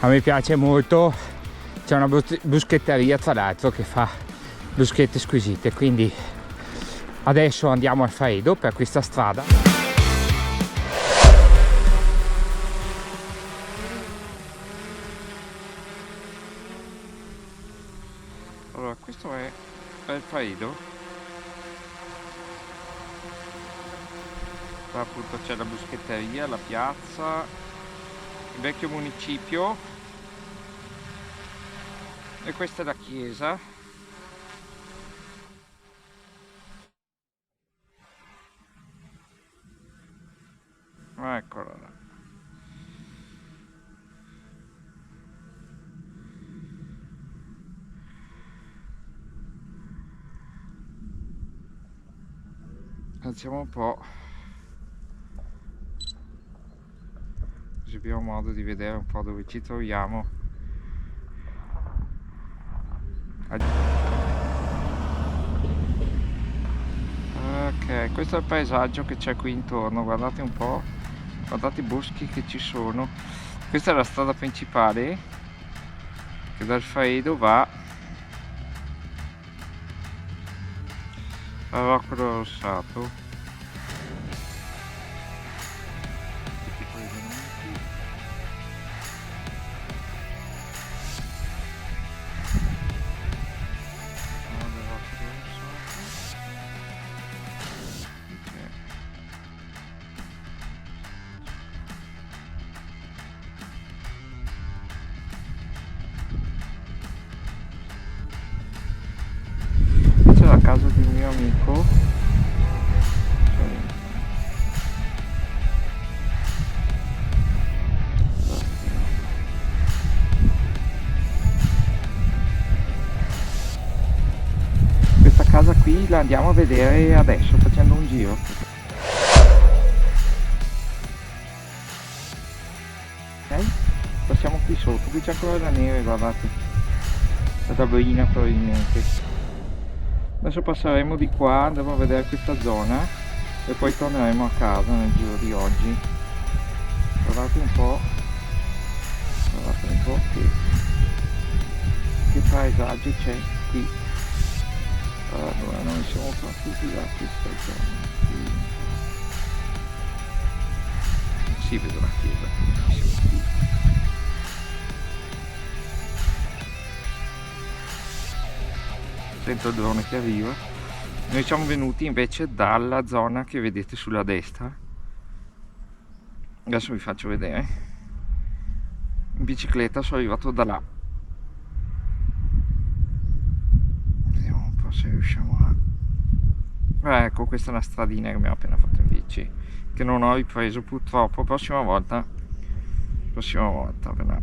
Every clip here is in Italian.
A me piace molto, c'è una bruschetteria tra l'altro che fa bruschette squisite, quindi adesso andiamo al Faedo per questa strada. Allora, questo è il Faedo. Qua appunto c'è la bruschetteria, la piazza, il vecchio municipio e questa è la chiesa. Eccola là. Alziamo un po', così abbiamo modo di vedere un po' dove ci troviamo. Ok, questo è il paesaggio che c'è qui intorno, guardate un po', guardate i boschi che ci sono. Questa è la strada principale che dal Faedo va a Rocco Rossato. A casa di un mio amico, questa casa qui la andiamo a vedere adesso facendo un giro. Ok, passiamo qui sotto, qui c'è ancora la neve, guardate, la tavolina probabilmente. Adesso passeremo di qua, andremo a vedere questa zona e poi torneremo a casa nel giro di oggi. Guardate un po' che paesaggio c'è qui. Allora noi siamo partiti da questa zona qui. Si vede la chiesa, siamo qui. Sento il drone che arriva. Noi siamo venuti invece dalla zona che vedete sulla destra. Adesso vi faccio vedere. In bicicletta sono arrivato da là. Vediamo un po' se riusciamo a... ecco, questa è una stradina che abbiamo appena fatto in bici, che non ho ripreso purtroppo. Prossima volta ve la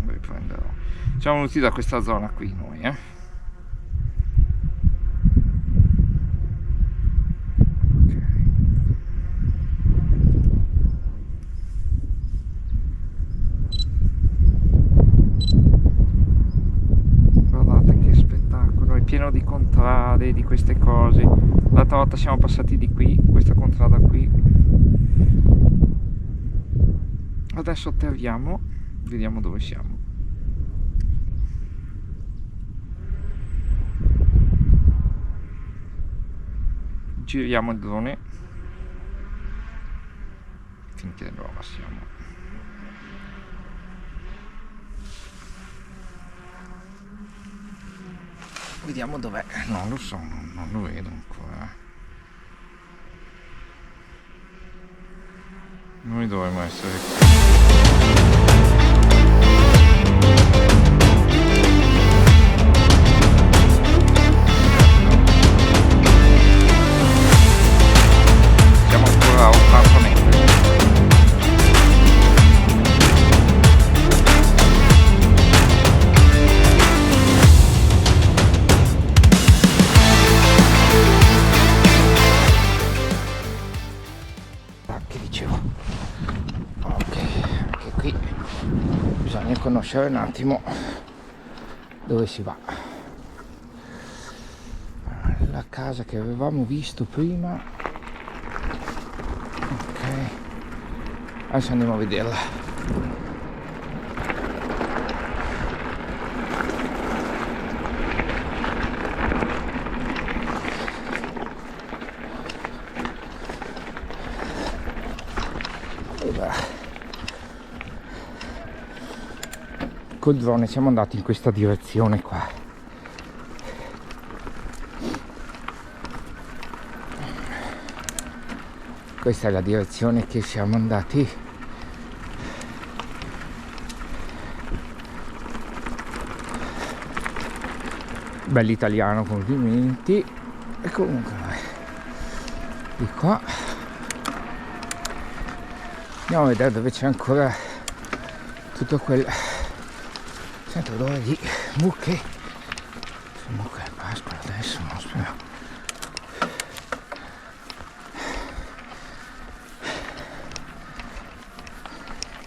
riprenderò. Siamo venuti da questa zona qui noi, pieno di contrade, di queste cose. L'altra volta siamo passati di qui, questa contrada qui. Adesso atterriamo, vediamo dove siamo. Giriamo il drone finché lo abbassiamo. Vediamo dov'è, non lo so, non lo vedo ancora. Noi dovremmo essere qui. Siamo ancora a 80 metri. Che dicevo, ok, anche qui bisogna conoscere un attimo dove si va. La casa che avevamo visto prima, ok, adesso andiamo a vederla. col drone siamo andati in questa direzione qua. Questa è la direzione che siamo andati. Bell'italiano, complimenti. E comunque di qua andiamo a vedere dove c'è ancora tutto quel sento odore di mucche. Mucche a Pasqua adesso, non spero.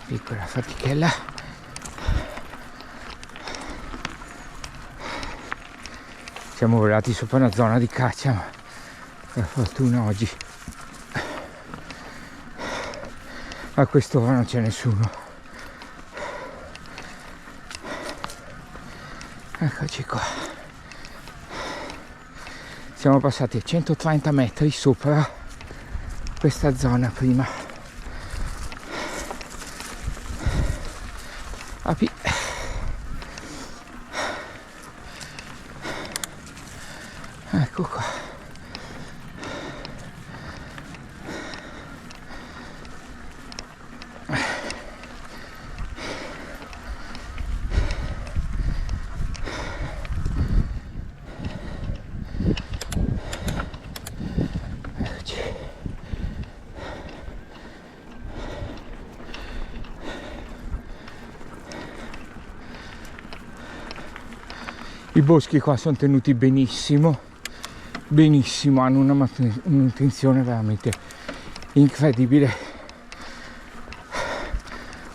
Piccola fatichella. Siamo volati sopra una zona di caccia, ma per fortuna oggi a quest'ora non c'è nessuno. Eccoci qua. Siamo passati a 130 metri sopra questa zona prima. Api. Ecco qua. Eccoci. I boschi qua sono tenuti benissimo. Benissimo, hanno una manutenzione veramente incredibile.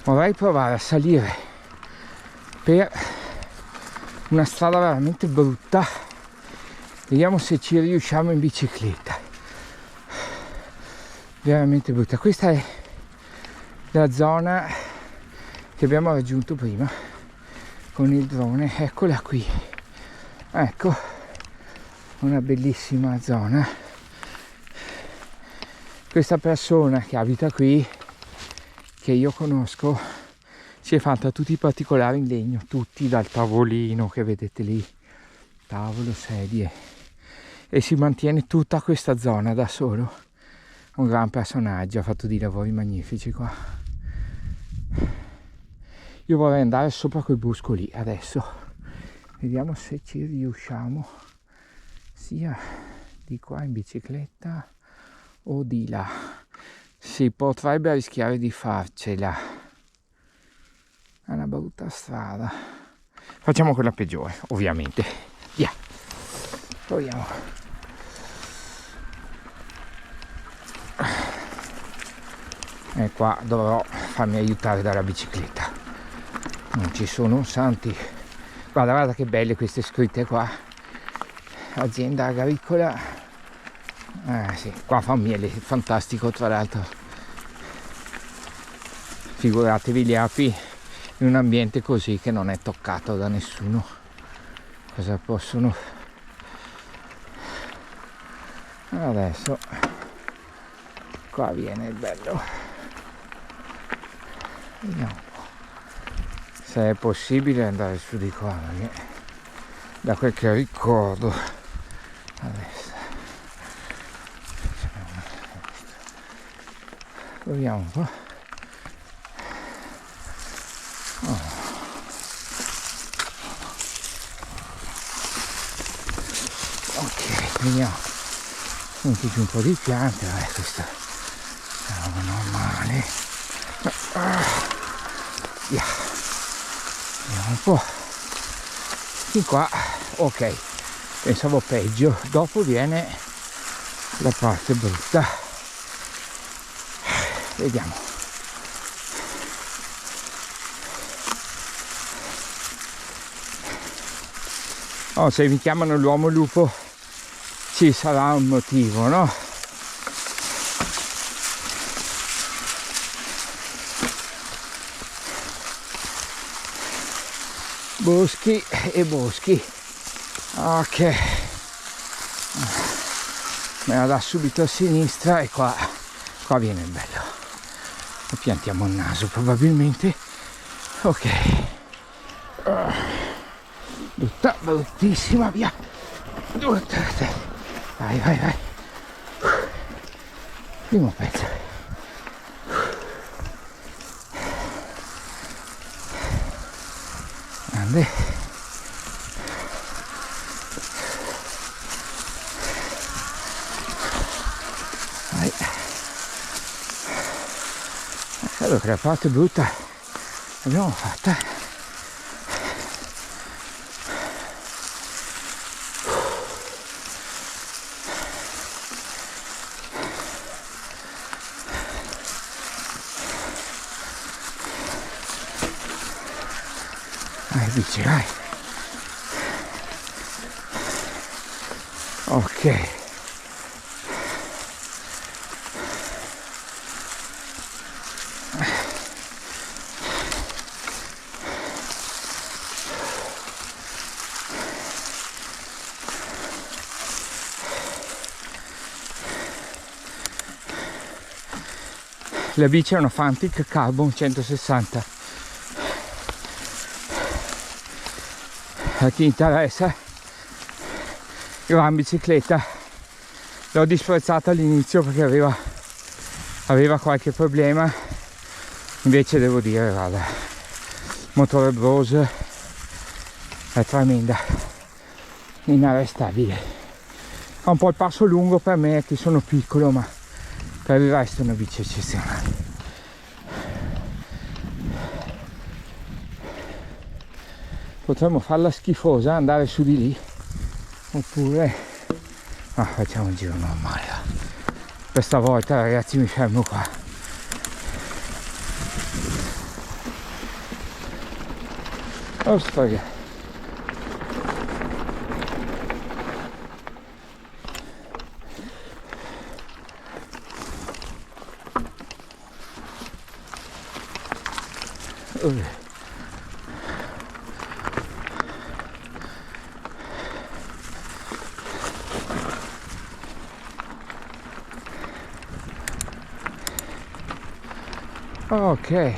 Vorrei provare a salire per una strada veramente brutta, vediamo se ci riusciamo in bicicletta. Veramente brutta. Questa è la zona che abbiamo raggiunto prima con il drone, eccola qui, ecco. Una bellissima zona. Questa persona che abita qui, che io conosco, si è fatta tutti i particolari in legno, tutti, dal tavolino che vedete lì, tavolo, sedie, e si mantiene tutta questa zona da solo. Un gran personaggio, ha fatto dei lavori magnifici qua. Io vorrei andare sopra quel bosco lì adesso, vediamo se ci riusciamo, sia di qua in bicicletta o di là. Si potrebbe rischiare di farcela, è una brutta strada, facciamo quella peggiore ovviamente. Via, proviamo. E qua dovrò farmi aiutare dalla bicicletta, non ci sono santi. Guarda che belle queste scritte qua, azienda agricola, sì, qua fa miele, fantastico tra l'altro. Figuratevi le api in un ambiente così che non è toccato da nessuno, cosa possono. Adesso qua viene il bello, vediamo un po' se è possibile andare su di qua, perché da quel che ricordo adesso proviamo un po'. Ok, vediamo, senti giù un po' di piante, questo è normale. Via, vediamo un po'. Fin qua, ok, pensavo peggio, dopo viene la parte brutta. Vediamo. Oh, se mi chiamano l'uomo lupo ci sarà un motivo, no? Boschi e boschi. Ok, me la dà subito a sinistra e qua viene il bello. Lo piantiamo il naso probabilmente. Ok, Tutta bruttissima, via. Vai, vai, vai. Primo pezzo. Grande. Vai. Allora, la parte brutta l'abbiamo fatta. Vai, bici, vai. Ok. La bici è una Fantic Carbon 160. A chi interessa, io la bicicletta l'ho disprezzata all'inizio perché aveva qualche problema, invece devo dire, guarda, il motore Brose è tremenda, inarrestabile. Ha un po' il passo lungo per me che sono piccolo, ma per il resto è una bici eccezionale. Potremmo farla schifosa, andare su di lì, oppure facciamo un giro normale. Questa volta, ragazzi, mi fermo qua. Oh, storia. Ok.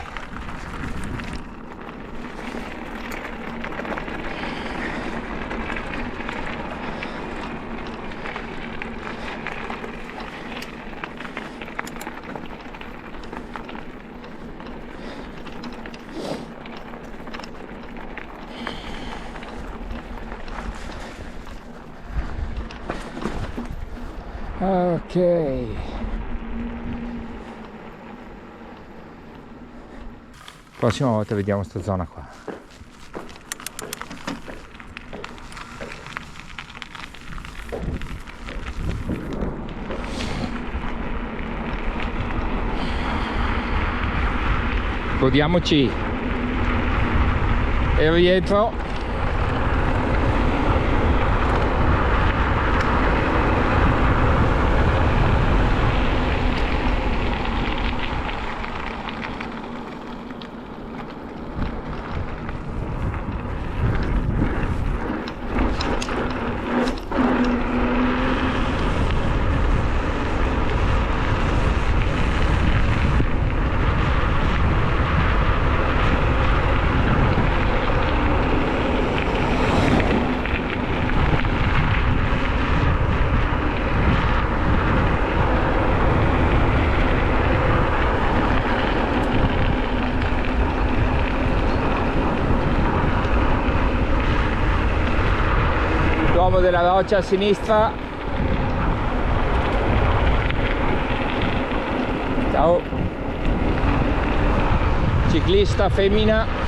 Ok. Prossima volta vediamo sta zona qua. Godiamoci e rientro. L'uomo della roccia a sinistra. Ciao. Ciclista femmina.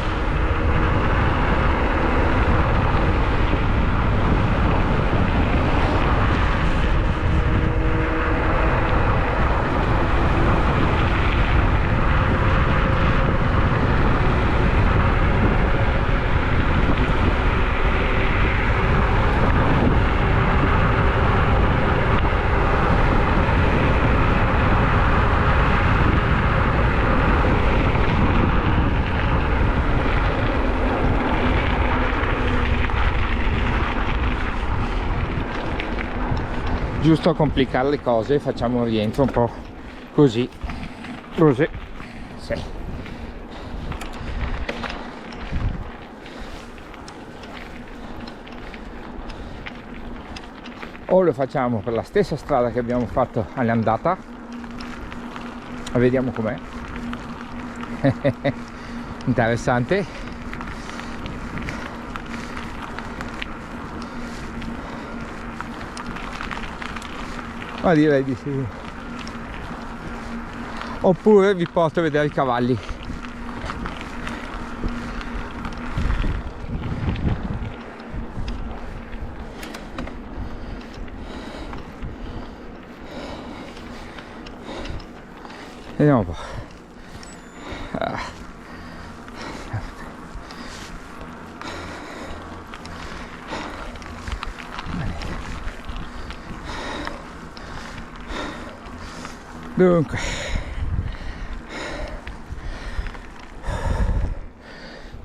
Giusto a complicare le cose facciamo un rientro un po' così sì. o lo facciamo per la stessa strada che abbiamo fatto all'andata e vediamo com'è. Interessante. Ma direi di sì. Oppure vi porto a vedere i cavalli. Vediamo un po'. Dunque,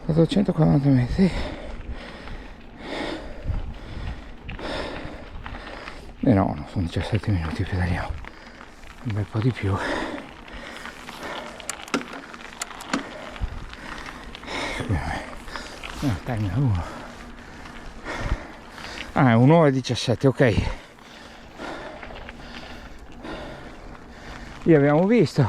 ho 140 metri e no, sono 17 minuti, pedaliamo un bel po' di più. No, timer 1. Ah, è 1 ora e 17, ok. Li abbiamo visto.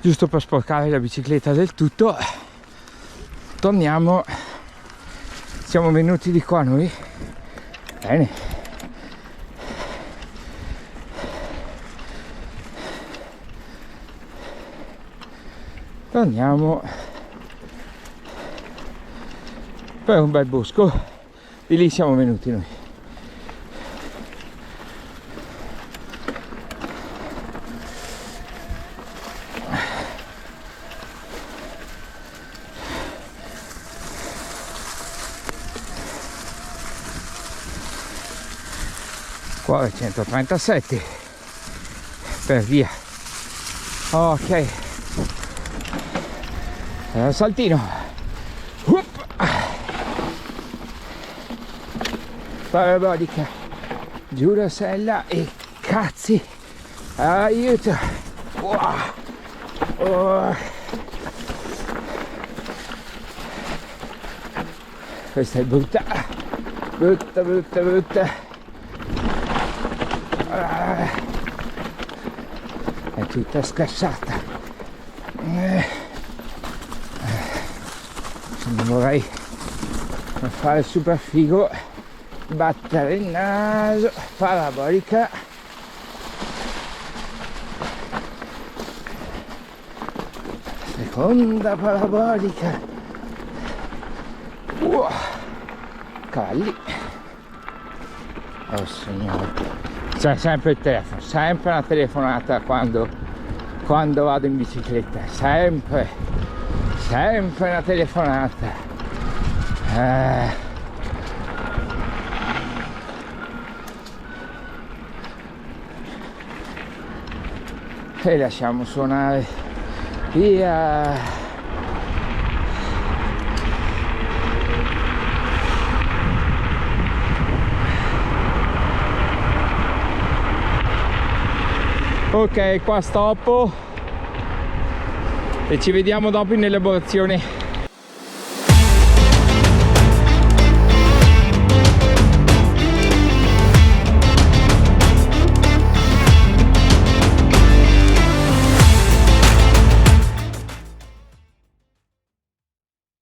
Giusto per sporcare la bicicletta del tutto, torniamo. Siamo venuti di qua noi. Bene. Torniamo per un bel bosco, di lì siamo venuti noi. Qua è 137 per via. Ok, saltino, parabolica, Giurosella e cazzi, aiuto. Oh. Questa è brutta, brutta, brutta, brutta. È tutta scassata. Non vorrei fare super figo, battere il naso, parabolica. Seconda parabolica. Cavalli. Oh signore. C'è sempre il telefono, sempre una telefonata quando vado in bicicletta, sempre una telefonata. E lasciamo suonare, via. Ok, qua stoppo e ci vediamo dopo in elaborazione